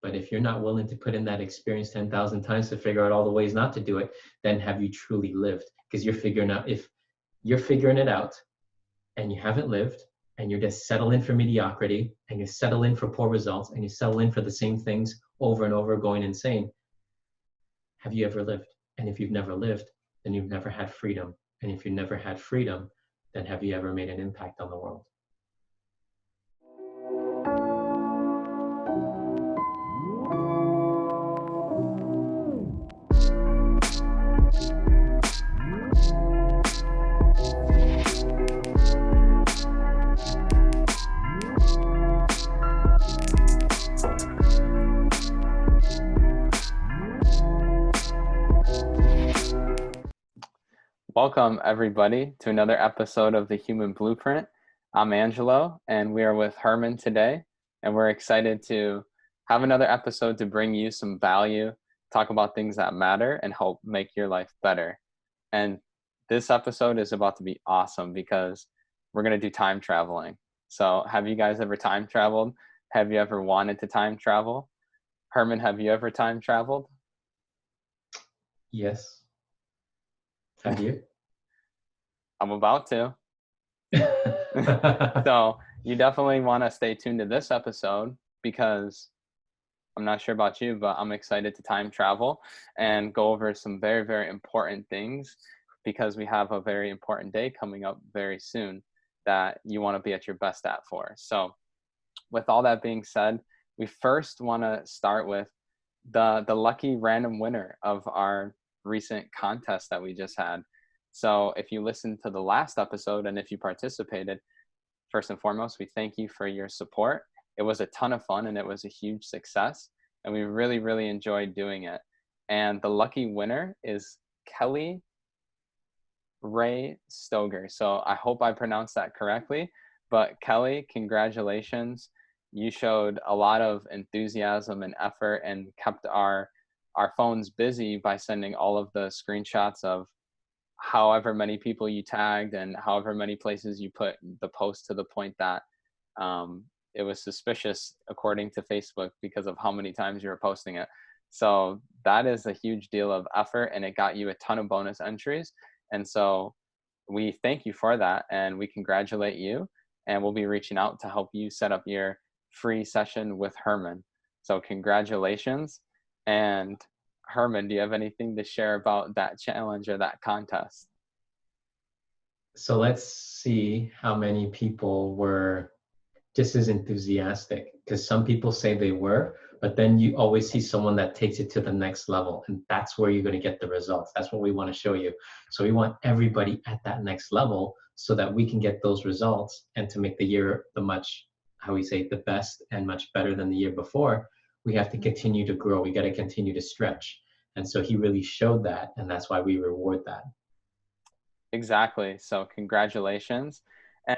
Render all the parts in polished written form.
But if you're not willing to put in that experience 10,000 times to figure out all the ways not to do it, then have you truly lived? Because you're figuring out, if you're figuring it out and you haven't lived, and you're just settling for mediocrity, and you settle in for poor results, and you settle in for the same things over and over, going insane, have you ever lived? And if you've never lived, then you've never had freedom. And if you never had freedom, then have you ever made an impact on the world? Welcome, everybody, to another episode of The Human Blueprint. I'm Angelo, and we are with Herman today, and we're excited to have another episode to bring you some value, talk about things that matter, and help make your life better. And this episode is about to be awesome because we're going to do time traveling. So have you guys ever time traveled? Have you ever wanted to time travel? Herman, have you ever time traveled? Yes. Have you? I'm about to. So you definitely want to stay tuned to this episode because I'm not sure about you, but I'm excited to time travel and go over some very, very important things because we have a very important day coming up very soon that you want to be at your best at for. So with all that being said, we first want to start with the lucky random winner of our recent contest that we just had. So if you listened to the last episode and if you participated, first and foremost, we thank you for your support. It was a ton of fun and it was a huge success. And we really, really enjoyed doing it. And the lucky winner is Kelly Ray Stoger. So I hope I pronounced that correctly. But Kelly, congratulations. You showed a lot of enthusiasm and effort and kept our phones busy by sending all of the screenshots of however many people you tagged and however many places you put the post, to the point that it was suspicious according to Facebook because of how many times you were posting it. So that is a huge deal of effort and it got you a ton of bonus entries. And so we thank you for that and we congratulate you, and we'll be reaching out to help you set up your free session with Herman. So congratulations. And Herman, do you have anything to share about that challenge or that contest? So let's see how many people were just as enthusiastic, because some people say they were, but then you always see someone that takes it to the next level, and that's where you're going to get the results. That's what we want to show you. So we want everybody at that next level so that we can get those results, and to make the year the best and much better than the year before, we have to continue to grow. We got to continue to stretch. And so he really showed that, and that's why we reward that. Exactly. So congratulations.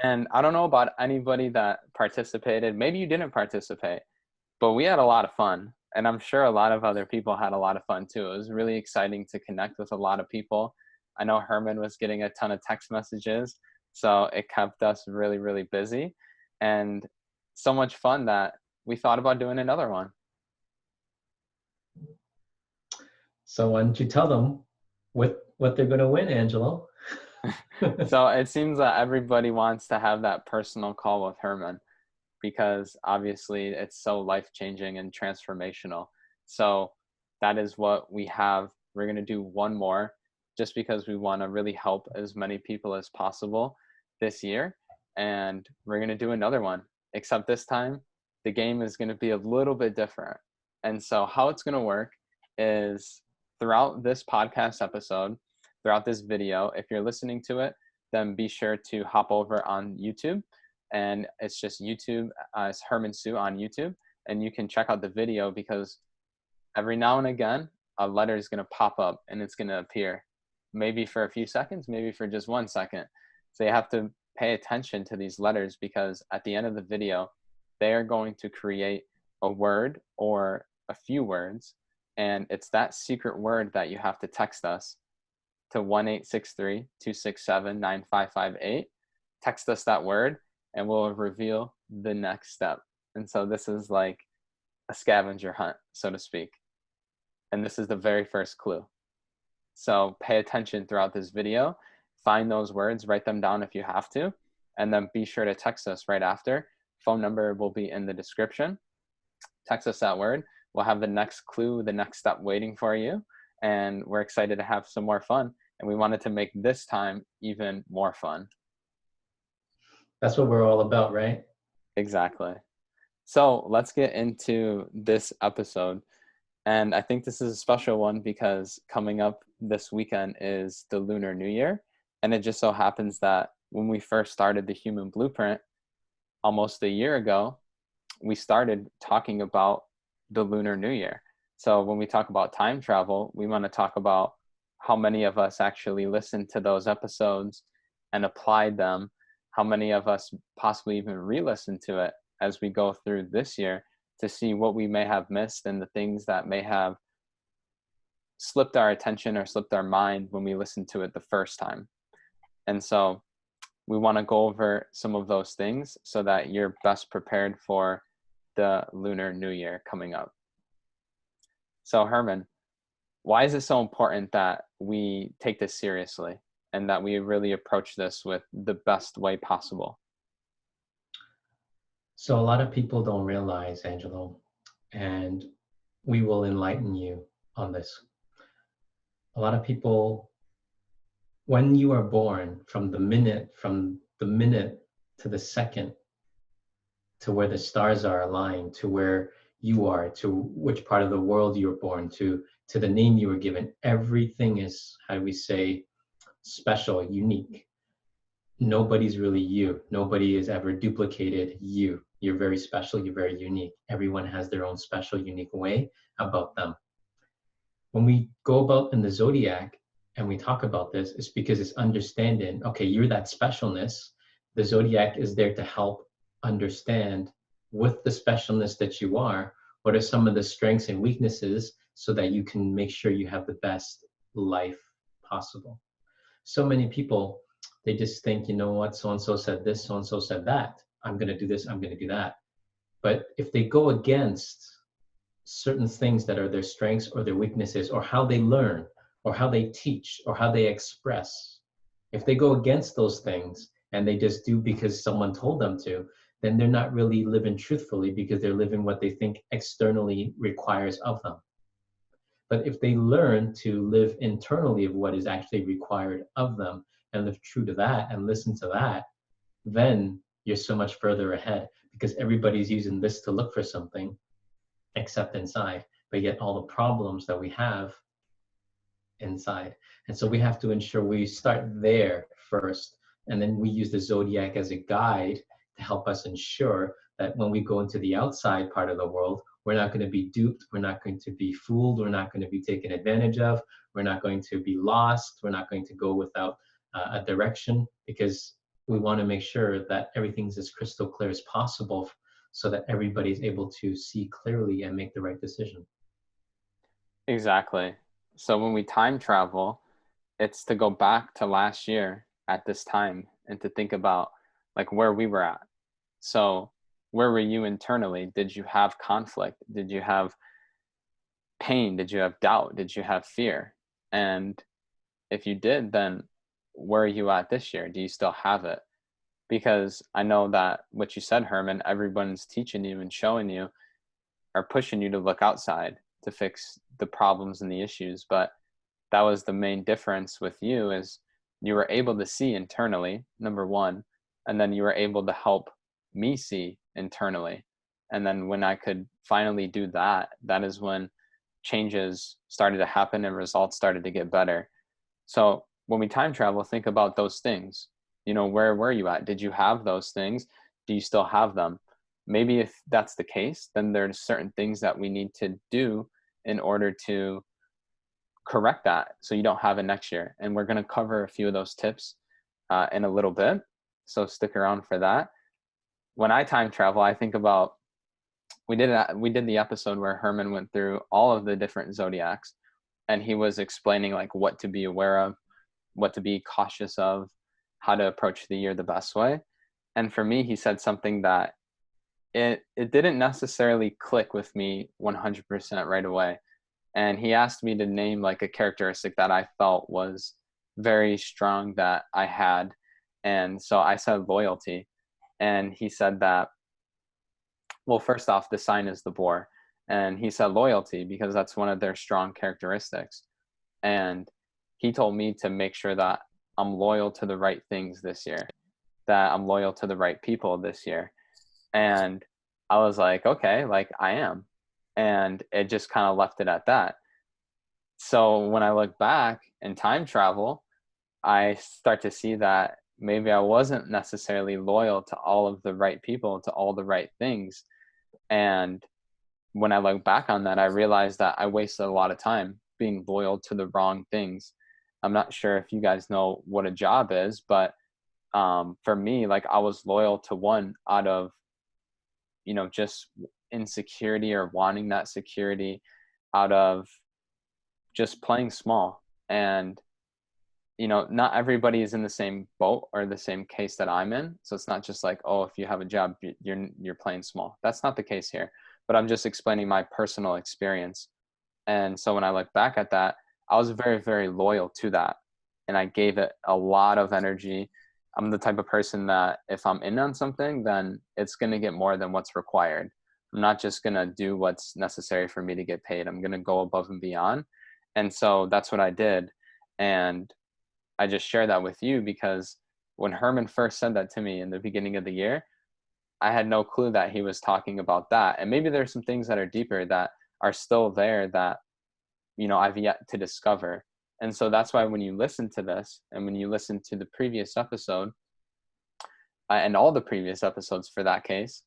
And I don't know about anybody that participated. Maybe you didn't participate, but we had a lot of fun. And I'm sure a lot of other people had a lot of fun too. It was really exciting to connect with a lot of people. I know Herman was getting a ton of text messages, so it kept us really, really busy and so much fun that we thought about doing another one. So why don't you tell them what they're going to win, Angelo? So it seems that everybody wants to have that personal call with Herman because obviously it's so life-changing and transformational. So that is what we have. We're going to do one more just because we want to really help as many people as possible this year. And we're going to do another one, except this time the game is going to be a little bit different. And so how it's going to work is throughout this podcast episode, throughout this video, if you're listening to it, then be sure to hop over on YouTube. And it's just YouTube, it's Herman Sue on YouTube. And you can check out the video because every now and again, a letter is going to pop up and it's going to appear. Maybe for a few seconds, maybe for just 1 second. So you have to pay attention to these letters because at the end of the video, they are going to create a word or a few words. And it's that secret word that you have to text us to 1-863-267-9558. Text us that word and we'll reveal the next step. And so this is like a scavenger hunt, so to speak. And this is the very first clue. So pay attention throughout this video, find those words, write them down if you have to, and then be sure to text us right after. Phone number will be in the description. Text us that word. We'll have the next clue, the next step waiting for you. And we're excited to have some more fun. And we wanted to make this time even more fun. That's what we're all about, right? Exactly. So let's get into this episode. And I think this is a special one because coming up this weekend is the Lunar New Year. And it just so happens that when we first started the Human Blueprint almost a year ago, we started talking about the Lunar New Year. So when we talk about time travel, we want to talk about how many of us actually listened to those episodes and applied them, how many of us possibly even re-listened to it as we go through this year to see what we may have missed and the things that may have slipped our attention or slipped our mind when we listened to it the first time. And so we want to go over some of those things so that you're best prepared for the Lunar New Year coming up. So Herman, why is it so important that we take this seriously and that we really approach this with the best way possible? So a lot of people don't realize, Angelo, and we will enlighten you on this. A lot of people, when you are born, from the minute to the second, to where the stars are aligned, to where you are, to which part of the world you were born, to the name you were given, everything is, how do we say, special, unique. Nobody's really you. Nobody is ever duplicated you. You're very special. You're very unique. Everyone has their own special, unique way about them. When we go about in the zodiac and we talk about this, it's because it's understanding, okay, you're that specialness. The zodiac is there to help understand with the specialness that you are, what are some of the strengths and weaknesses so that you can make sure you have the best life possible. So many people, they just think, you know what, so-and-so said this, so-and-so said that. I'm going to do this, I'm going to do that. But if they go against certain things that are their strengths or their weaknesses, or how they learn, or how they teach, or how they express, if they go against those things and they just do because someone told them to, then they're not really living truthfully because they're living what they think externally requires of them. But if they learn to live internally of what is actually required of them and live true to that and listen to that, then you're so much further ahead because everybody's using this to look for something except inside, but yet all the problems that we have inside. And so we have to ensure we start there first, and then we use the zodiac as a guide to help us ensure that when we go into the outside part of the world, we're not going to be duped, we're not going to be fooled, we're not going to be taken advantage of, we're not going to be lost, we're not going to go without a direction, because we want to make sure that everything's as crystal clear as possible so that everybody's able to see clearly and make the right decision. Exactly. So when we time travel, it's to go back to last year at this time and to think about like where we were at. So where were you internally? Did you have conflict? Did you have pain? Did you have doubt? Did you have fear? And if you did, then where are you at this year? Do you still have it? Because I know that what you said, Herman, everyone's teaching you and showing you are pushing you to look outside to fix the problems and the issues. But that was the main difference with you, is you were able to see internally, number one, and then you were able to help me see internally. And then when I could finally do that, that is when changes started to happen and results started to get better. So when we time travel, think about those things. You know, where were you at? Did you have those things? Do you still have them? Maybe if that's the case, then there's certain things that we need to do in order to correct that so you don't have it next year. And we're going to cover a few of those tips in a little bit. So stick around for that. When I time travel, I think about, we did the episode where Herman went through all of the different zodiacs, and he was explaining like what to be aware of, what to be cautious of, how to approach the year the best way. And for me, he said something that it didn't necessarily click with me 100% right away. And he asked me to name like a characteristic that I felt was very strong that I had. And so I said loyalty. And he said that, well, first off, the sign is the boar. And he said loyalty because that's one of their strong characteristics. And he told me to make sure that I'm loyal to the right things this year, that I'm loyal to the right people this year. And I was like, okay, like I am. And it just kind of left it at that. So when I look back and time travel, I start to see that maybe I wasn't necessarily loyal to all of the right people, to all the right things. And when I look back on that, I realized that I wasted a lot of time being loyal to the wrong things. I'm not sure if you guys know what a job is, but for me, like I was loyal to one out of, just insecurity or wanting that security, out of just playing small. And not everybody is in the same boat or the same case that I'm in. So it's not just like, oh, if you have a job, you're playing small. That's not the case here. But I'm just explaining my personal experience. And so when I look back at that, I was very, very loyal to that. And I gave it a lot of energy. I'm the type of person that if I'm in on something, then it's going to get more than what's required. I'm not just going to do what's necessary for me to get paid. I'm going to go above and beyond. And so that's what I did. And I just share that with you because when Herman first said that to me in the beginning of the year, I had no clue that he was talking about that. And maybe there's some things that are deeper that are still there that, I've yet to discover. And so that's why when you listen to this and when you listen to the previous episode and all the previous episodes for that case,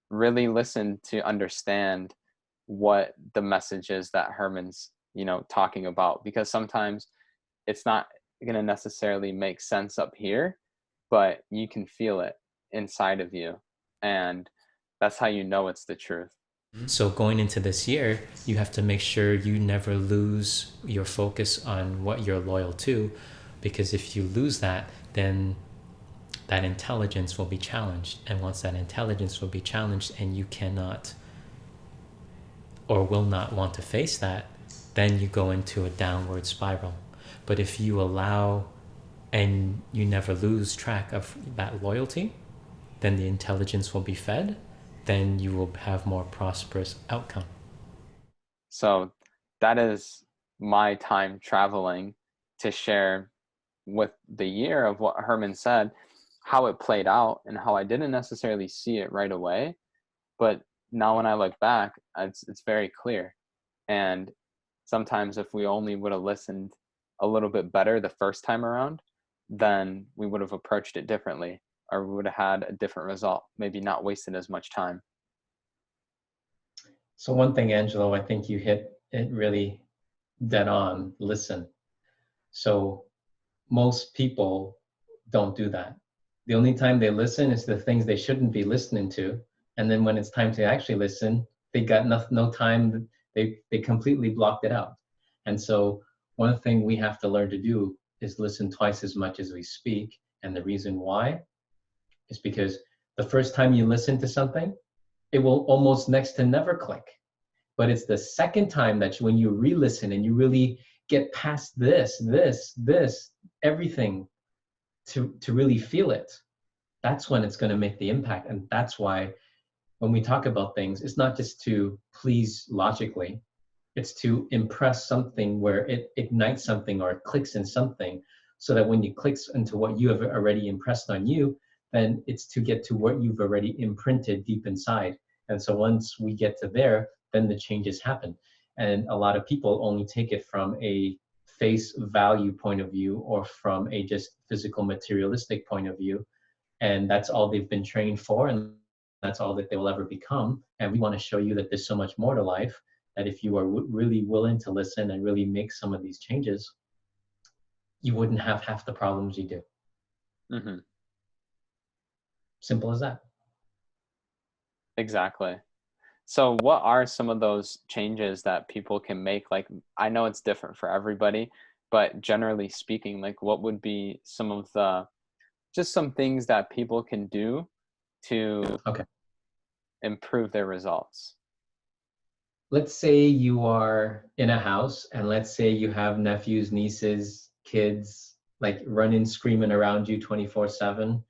really listen to understand what the message is that Herman's, talking about, because sometimes it's not going to necessarily make sense up here, but you can feel it inside of you. And that's how you know it's the truth. So going into this year, you have to make sure you never lose your focus on what you're loyal to, because if you lose that, then that intelligence will be challenged. And once that intelligence will be challenged and you cannot or will not want to face that, then you go into a downward spiral. But if you allow and you never lose track of that loyalty, then the intelligence will be fed, then you will have more prosperous outcome. So that is my time traveling to share with the year of what Herman said, how it played out and how I didn't necessarily see it right away. But now when I look back, it's very clear. And sometimes if we only would have listened a little bit better the first time around, then we would have approached it differently, or we would have had a different result, maybe not wasted as much time. So one thing, Angelo, I think you hit it really dead on, listen. So most people don't do that. The only time they listen is the things they shouldn't be listening to. And then when it's time to actually listen, they got no time. They completely blocked it out. And so one thing we have to learn to do is listen twice as much as we speak. And the reason why is because the first time you listen to something, it will almost next to never click. But it's the second time that when you re-listen and you really get past this, everything to really feel it, that's when it's going to make the impact. And that's why when we talk about things, it's not just to please logically, it's to impress something where it ignites something or it clicks in something, so that when you clicks into what you have already impressed on you, then it's to get to what you've already imprinted deep inside. And so once we get to there, then the changes happen. And a lot of people only take it from a face value point of view or from a just physical materialistic point of view. And that's all they've been trained for, and that's all that they will ever become. And we want to show you that there's so much more to life, that if you are really willing to listen and really make some of these changes, you wouldn't have half the problems you do. Mm-hmm. Simple as that. Exactly. So what are some of those changes that people can make? Like, I know it's different for everybody, but generally speaking, like what would be some of the, just some things that people can do to Okay. improve their results? Let's say you are in a house and let's say you have nephews, nieces, kids like running, screaming around you 24/7,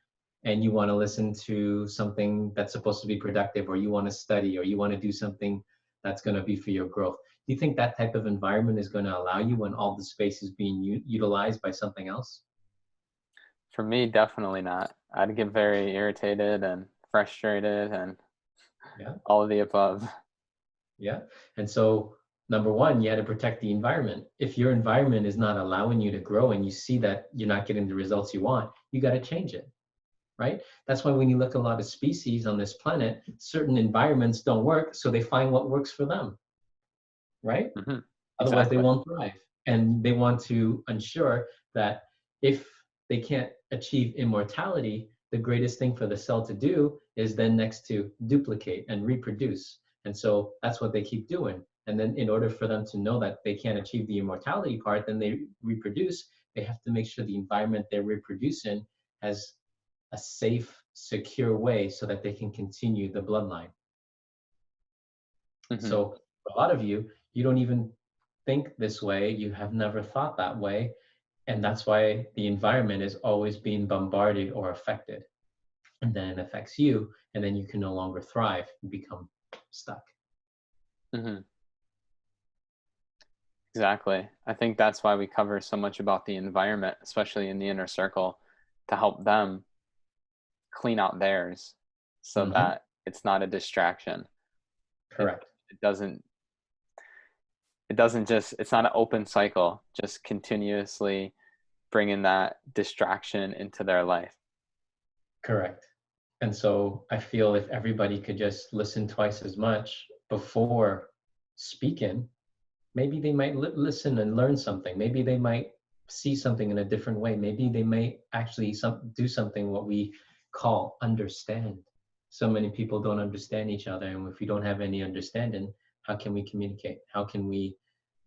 and you want to listen to something that's supposed to be productive, or you want to study, or you want to do something that's going to be for your growth. Do you think that type of environment is going to allow you when all the space is being utilized by something else? For me, definitely not. I'd get very irritated and frustrated and Yeah. all of the above. Yeah. And so, number one, you had to protect the environment. If your environment is not allowing you to grow and you see that you're not getting the results you want, you got to change it, right? That's why when you look at a lot of species on this planet, certain environments don't work, so they find what works for them, right? Hmm. Otherwise, they Exactly. won't thrive. And they want to ensure that if they can't achieve immortality, the greatest thing for the cell to do is then next to duplicate and reproduce. And so that's what they keep doing. And then in order for them to know that they can't achieve the immortality part, then they reproduce, they have to make sure the environment they're reproducing has a safe, secure way so that they can continue the bloodline. Hmm. So for a lot of you, you don't even think this way, you have never thought that way, and that's why the environment is always being bombarded or affected. And then it affects you, and then you can no longer thrive and become stuck. Hmm. Exactly. I think that's why we cover so much about the environment, especially in the inner circle, to help them clean out theirs so Hmm. that it's not a distraction. It Correct. it doesn't just, it's not an open cycle, just continuously bringing that distraction into their life. Correct. And so I feel if everybody could just listen twice as much before speaking, maybe they might listen and learn something. Maybe they might see something in a different way. Maybe they may actually do something what we call understand. So many people don't understand each other, and if we don't have any understanding, how can we communicate? How can we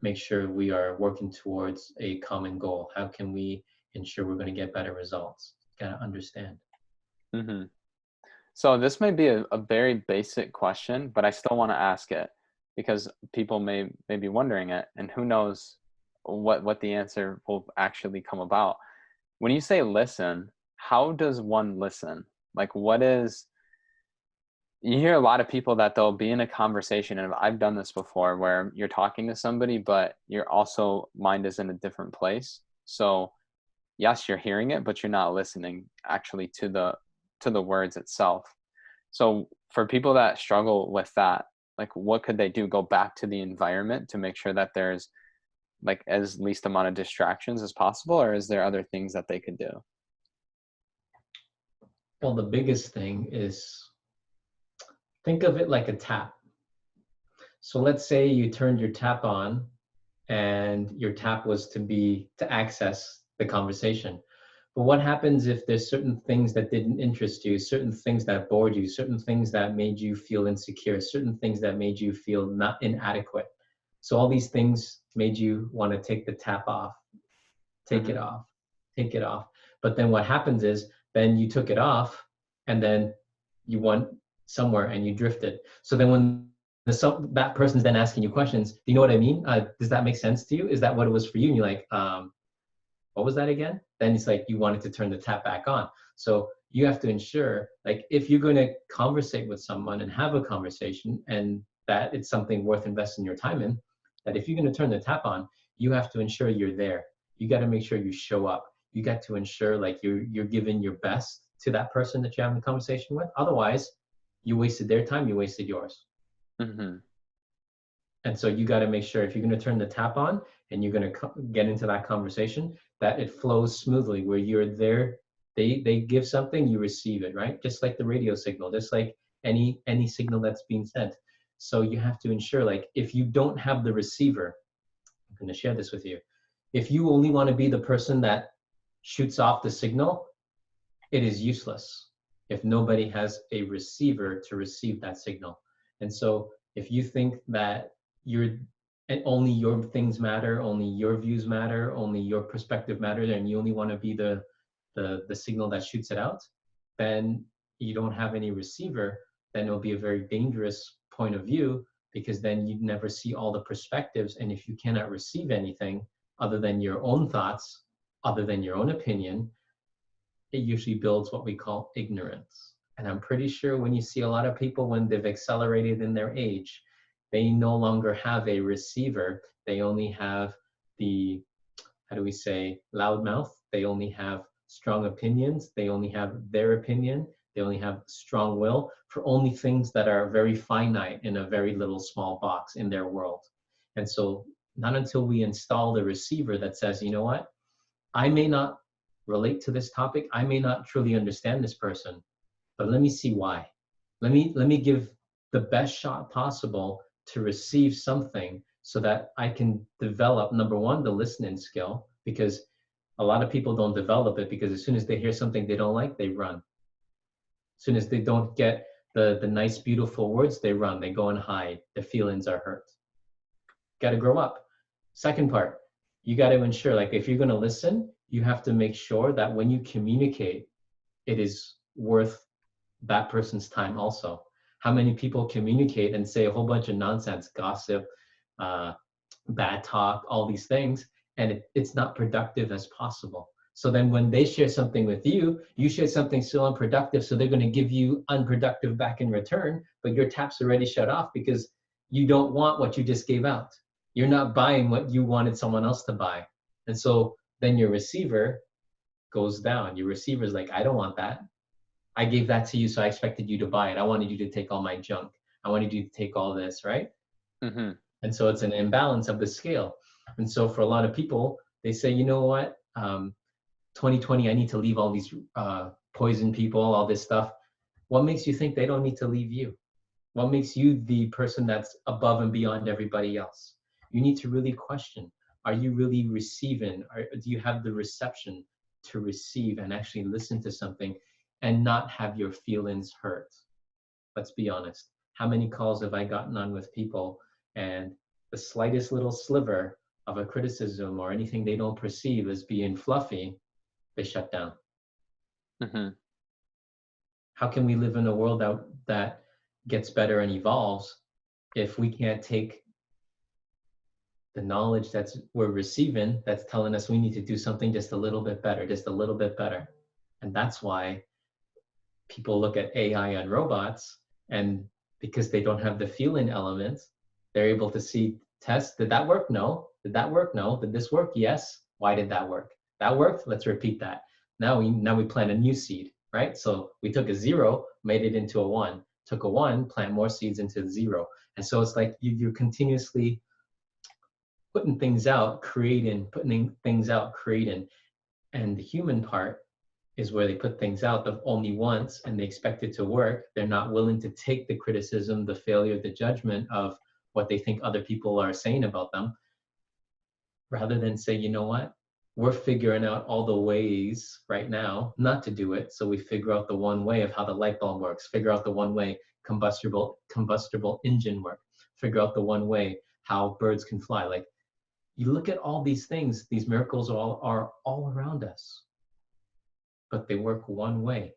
make sure we are working towards a common goal? How can we ensure we're going to get better results? Gotta understand. Hmm. So this may be a very basic question, but I still want to ask it because people may be wondering it, and who knows what the answer will actually come about. When you say listen, how does one listen? Like, what is, you hear a lot of people that they'll be in a conversation, and I've done this before, where you're talking to somebody, but your also mind is in a different place. So yes, you're hearing it, but you're not listening actually to the words itself. So for people that struggle with that, like what could they do? Go back to the environment to make sure that there's like as least amount of distractions as possible, or is there other things that they could do? Well, the biggest thing is think of it like a tap. So let's say you turned your tap on and your tap was to access the conversation. But what happens if there's certain things that didn't interest you, certain things that bored you, certain things that made you feel insecure, certain things that made you feel not inadequate? So all these things made you want to take the tap off, take it Hmm. off, take it off. But then what happens is then you took it off and then you went somewhere and you drifted. So then when that person's then asking you questions, do you know what I mean? Does that make sense to you? Is that what it was for you? And you're like, what was that again? Then it's like you wanted to turn the tap back on. So you have to ensure, like, if you're going to conversate with someone and have a conversation, and that it's something worth investing your time in, that if you're going to turn the tap on, you have to ensure you're there. You got to make sure you show up. You got to ensure like you're giving your best to that person that you're having a conversation with. Otherwise, you wasted their time, you wasted yours. Hmm. And so you got to make sure if you're going to turn the tap on and you're going to get into that conversation, that it flows smoothly, where you're there, they give something, you receive it, right? Just like the radio signal, just like any signal that's being sent. So you have to ensure, like, if you don't have the receiver, I'm going to share this with you. If you only want to be the person that shoots off the signal, it is useless if nobody has a receiver to receive that signal. And so if you think that you're and only your things matter, only your views matter, only your perspective matters, and you only want to be the signal that shoots it out, then you don't have any receiver then it'll be a very dangerous point of view, because then you never see all the perspectives. And if you cannot receive anything other than your own thoughts, other than your own opinion, it usually builds what we call ignorance. And I'm pretty sure when you see a lot of people, when they've accelerated in their age, they no longer have a receiver. They only have the, how do we say, loudmouth. They only have strong opinions. They only have their opinion. They only have strong will for only things that are very finite in a very little small box in their world. And so not until we install the receiver that says, you know what, I may not relate to this topic. I may not truly understand this person, but let me see why. Let me give the best shot possible to receive something so that I can develop, number one, the listening skill, because a lot of people don't develop it, because as soon as they hear something they don't like, they run. As soon as they don't get the nice, beautiful words, they run, they go and hide. Their feelings are hurt. Got to grow up. Second part, you got to ensure, like, if you're going to listen, you have to make sure that when you communicate, it is worth that person's time also. How many people communicate and say a whole bunch of nonsense, gossip, bad talk, all these things, and it's not productive as possible. So then when they share something with you, you share something so unproductive, so they're going to give you unproductive back in return, but your tap's already shut off because you don't want what you just gave out. You're not buying what you wanted someone else to buy. And so then your receiver goes down. Your receiver's like, I don't want that. I gave that to you, so I expected you to buy it. I wanted you to take all my junk. I wanted you to take all this, right? Mm-hmm. And so it's an imbalance of the scale. And so for a lot of people, they say, you know what, 2020, I need to leave all these poison people, all this stuff. What makes you think they don't need to leave you? What makes you the person that's above and beyond everybody else? You need to really question, are you really receiving? Do you have the reception to receive and actually listen to something and not have your feelings hurt? Let's be honest. How many calls have I gotten on with people, and the slightest little sliver of a criticism or anything they don't perceive as being fluffy, they shut down. Mm-hmm. How can we live in a world that gets better and evolves if we can't take the knowledge that's we're receiving, that's telling us we need to do something just a little bit better, just a little bit better? And that's why people look at AI and robots, and because they don't have the feeling element, they're able to see, test, did that work? No. Did that work? No. Did this work? Yes. Why did that work? That worked. Let's repeat that. Now we plant a new seed, right? So we took a 0, made it into a 1, took a 1, plant more seeds into the 0. And so it's like you're continuously putting things out, creating, putting things out, creating. And the human part is where they put things out of only once and they expect it to work. They're not willing to take the criticism, the failure, the judgment of what they think other people are saying about them, rather than say, you know what, we're figuring out all the ways right now not to do it. So we figure out the one way of how the light bulb works, figure out the one way combustible engine work, figure out the one way how birds can fly. Like, you look at all these things, these miracles are all around us, but they work one way.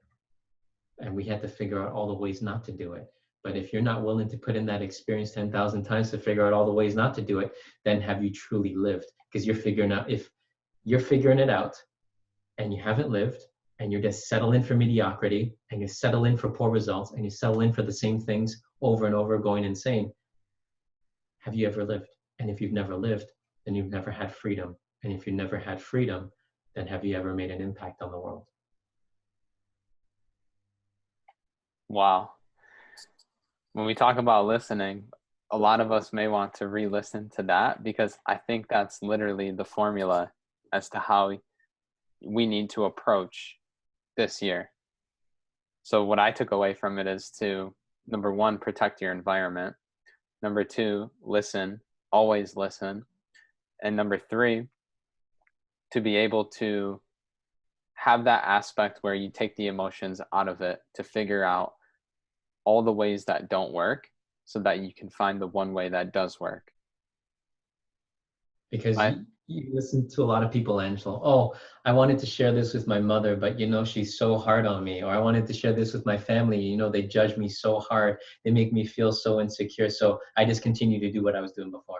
And we had to figure out all the ways not to do it. But if you're not willing to put in that experience 10,000 times to figure out all the ways not to do it, then have you truly lived? Because you're figuring out, if you're figuring it out and you haven't lived, and you're just settling for mediocrity, and you settle in for poor results, and you settle in for the same things over and over, going insane, have you ever lived? And if you've never lived, then you've never had freedom. And if you never had freedom, then have you ever made an impact on the world? Wow. When we talk about listening, a lot of us may want to re-listen to that, because I think that's literally the formula as to how we need to approach this year. So what I took away from it is to, number one, protect your environment. Number two, listen, always listen. And number three, to be able to have that aspect where you take the emotions out of it to figure out all the ways that don't work so that you can find the one way that does work. Because I you listen to a lot of people, Angelo. Oh, I wanted to share this with my mother, but she's so hard on me. Or I wanted to share this with my family. They judge me so hard. They make me feel so insecure. So I just continue to do what I was doing before.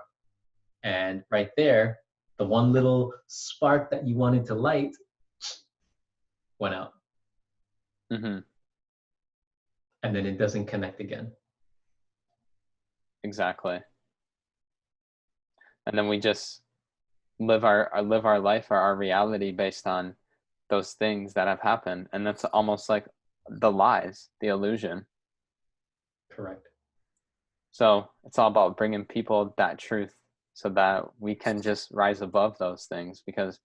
And right there, the one little spark that you wanted to light went out. mm-hmm, And then it doesn't connect again. exactly. And then we just live our life or our reality based on those things that have happened, and that's almost like the lies, the illusion. Correct. So it's all about bringing people that truth so that we can just rise above those things. Because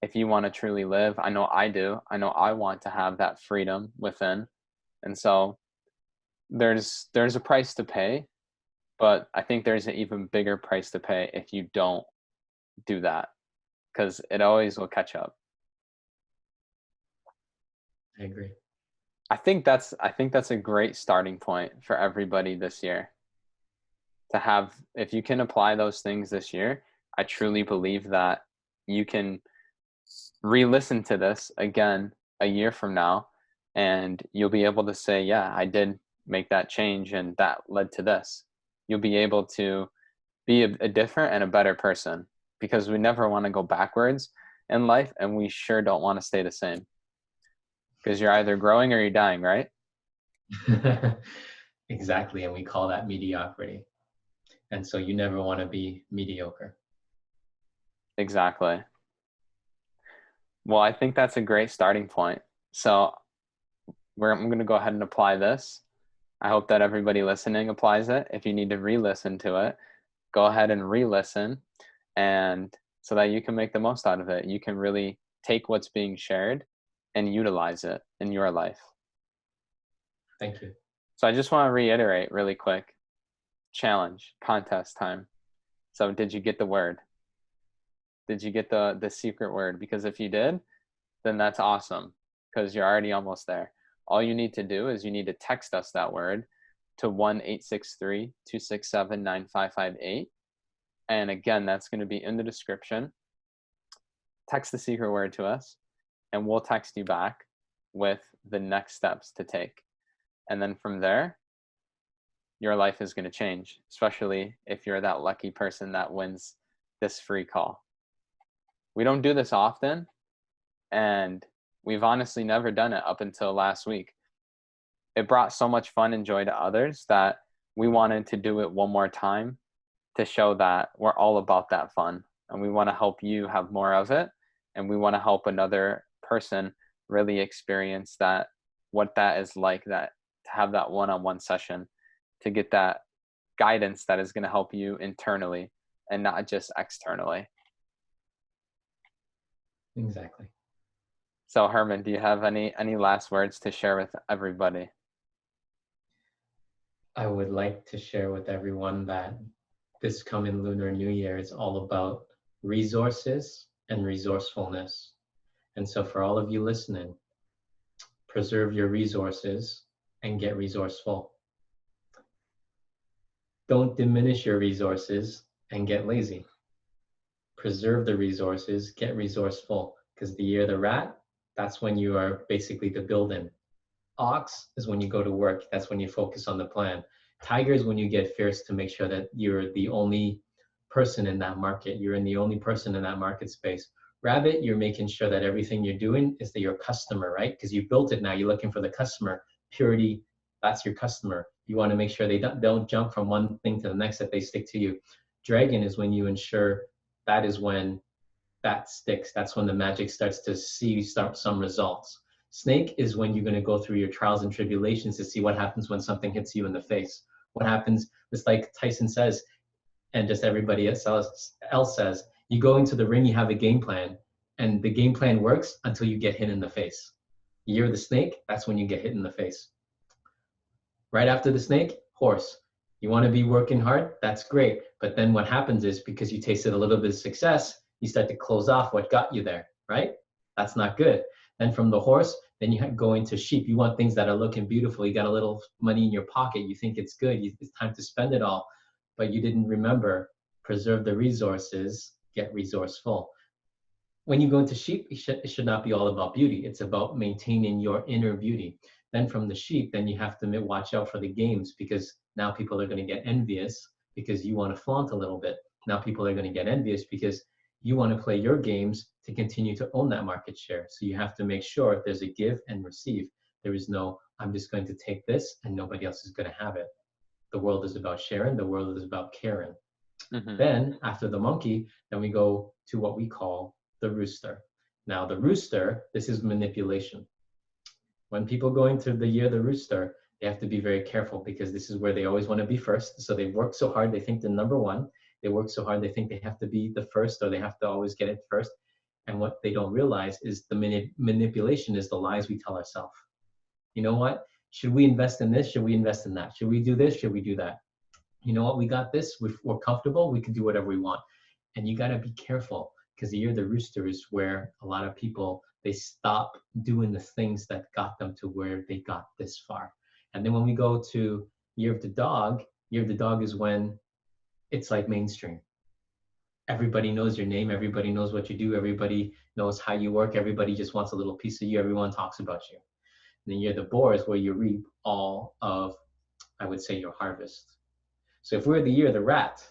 if you want to truly live, I know I do, I know I want to have that freedom within. And so there's a price to pay, but I think there's an even bigger price to pay if you don't do that, because it always will catch up. I agree. I think that's a great starting point for everybody this year. To have, if you can apply those things this year, I truly believe that you can re-listen to this again a year from now, and you'll be able to say, yeah, I did make that change and that led to this. You'll be able to be a different and a better person, because we never want to go backwards in life, and we sure don't want to stay the same, because you're either growing or you're dying, right? Exactly. And we call that mediocrity. And so you never want to be mediocre. Exactly. Well, I think that's a great starting point. So I'm going to go ahead and apply this. I hope that everybody listening applies it. If you need to re-listen to it, go ahead and re-listen, and so that you can make the most out of it. You can really take what's being shared and utilize it in your life. Thank you. So I just want to reiterate really quick. Challenge, contest time. So did you get the word? Did you get the secret word? Because if you did, then that's awesome, because you're already almost there. All you need to do is you need to text us that word to 1-863-267-9558. And again, that's going to be in the description. Text the secret word to us, and we'll text you back with the next steps to take. And then from there, your life is going to change, especially if you're that lucky person that wins this free call. We don't do this often, and we've honestly never done it up until last week. It brought so much fun and joy to others that we wanted to do it one more time to show that we're all about that fun, and we want to help you have more of it, and we want to help another person really experience that, what that is like, that to have that one-on-one session, to get that guidance that is going to help you internally and not just externally. Exactly. So Herman, do you have any last words to share with everybody? I would like to share with everyone that this coming Lunar New Year is all about resources and resourcefulness. And so for all of you listening, preserve your resources and get resourceful. Don't diminish your resources and get lazy. Preserve the resources, get resourceful, because the year of the rat, that's when you are basically the building. Ox is when you go to work. That's when you focus on the plan. Tiger is when you get fierce to make sure that you're the only person in that market. You're the only person in that market space. Rabbit, you're making sure that everything you're doing is your customer, right? Because you built it now. You're looking for the customer. Purity, that's your customer. You want to make sure they don't jump from one thing to the next, that they stick to you. Dragon is when you ensure that is when that sticks. That's when the magic starts to start some results. Snake is when you're going to go through your trials and tribulations to see what happens when something hits you in the face. What happens, just like Tyson says, and just everybody else says, you go into the ring, you have a game plan, and the game plan works until you get hit in the face. You're the snake, that's when you get hit in the face. Right after the snake, horse. You want to be working hard, that's great. But then what happens is, because you tasted a little bit of success, you start to close off what got you there, right? That's not good. Then from the horse, then you go into sheep. You want things that are looking beautiful. You got a little money in your pocket. You think it's good. It's time to spend it all. But you didn't remember, preserve the resources, get resourceful. When you go into sheep, it should not be all about beauty. It's about maintaining your inner beauty. Then from the sheep, then you have to watch out for the games, because now people are going to get envious because you want to flaunt a little bit. Now people are going to get envious because you want to play your games to continue to own that market share. So you have to make sure there's a give and receive. There is no, I'm just going to take this and nobody else is going to have it. The world is about sharing. The world is about caring. Mm-hmm. Then after the monkey, then we go to what we call the rooster. Now the rooster, this is manipulation. When people go into the year the rooster, they have to be very careful, because this is where they always want to be first. So they work so hard, they think they're number one. They work so hard, they think they have to be the first, or they have to always get it first. And what they don't realize is the manipulation is the lies we tell ourselves. You know what? Should we invest in this? Should we invest in that? Should we do this? Should we do that? You know what? We got this. We're comfortable. We can do whatever we want. And you got to be careful, because the year of the rooster is where a lot of people, they stop doing the things that got them to where they got this far. And then when we go to year of the dog is when it's like mainstream. Everybody knows your name. Everybody knows what you do. Everybody knows how you work. Everybody just wants a little piece of you. Everyone talks about you. And then year of the boar is where you reap all of, I would say, your harvest. So if we're the year of the rat,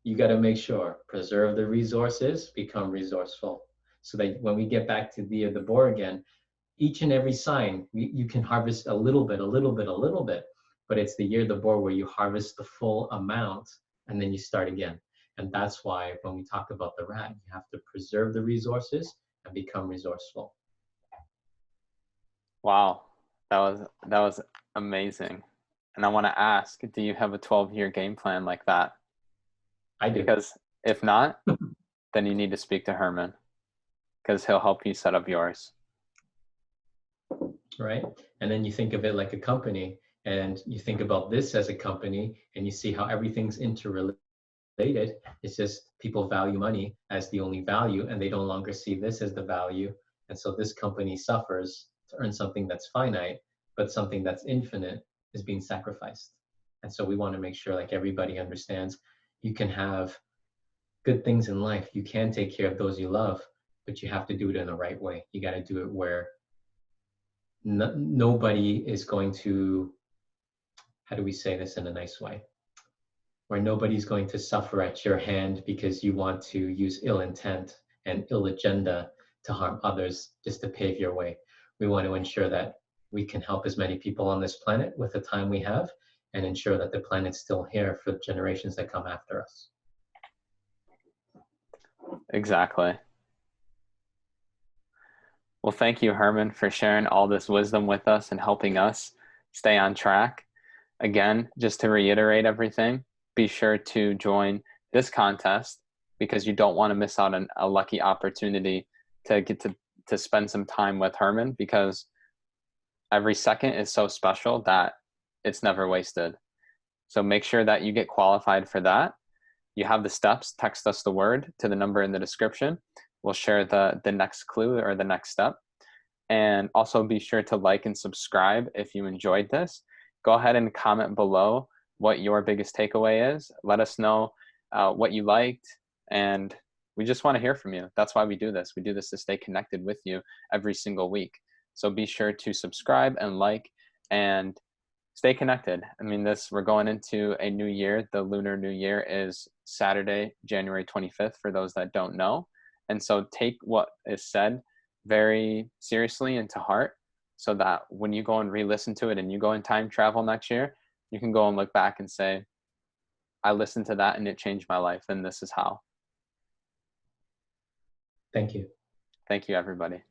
you got to make sure, preserve the resources, become resourceful. So that when we get back to the boar again, each and every sign, you can harvest a little bit, a little bit, a little bit, but it's the year of the boar where you harvest the full amount and then you start again. And that's why when we talk about the rat, you have to preserve the resources and become resourceful. Wow, that was amazing. And I want to ask, do you have a 12-year game plan like that? I do. Because if not, then you need to speak to Herman, because he'll help you set up yours. Right? And then you think of it like a company, and you think about this as a company, and you see how everything's interrelated. It's just people value money as the only value, and they no longer see this as the value. And so this company suffers to earn something that's finite, but something that's infinite is being sacrificed. And so we want to make sure, like, everybody understands you can have good things in life. You can take care of those you love, but you have to do it in the right way. You got to do it where nobody is going to, how do we say this in a nice way? Where nobody's going to suffer at your hand because you want to use ill intent and ill agenda to harm others just to pave your way. We want to ensure that we can help as many people on this planet with the time we have, and ensure that the planet's still here for generations that come after us. Exactly. Well, thank you, Herman, for sharing all this wisdom with us and helping us stay on track. Again, just to reiterate everything, be sure to join this contest, because you don't want to miss out on a lucky opportunity to get to spend some time with Herman, because every second is so special that it's never wasted. So make sure that you get qualified for that. You have the steps. Text us the word to the number in the description. We'll share the next clue or the next step. And also be sure to like and subscribe if you enjoyed this. Go ahead and comment below what your biggest takeaway is. Let us know what you liked, and we just want to hear from you. That's why we do this. We do this to stay connected with you every single week. So be sure to subscribe and like, and stay connected. I mean, we're going into a new year. The Lunar New Year is Saturday, January 25th, for those that don't know. And so take what is said very seriously and to heart, so that when you go and re-listen to it and you go in time travel next year, you can go and look back and say, I listened to that and it changed my life, and this is how. Thank you. Thank you, everybody.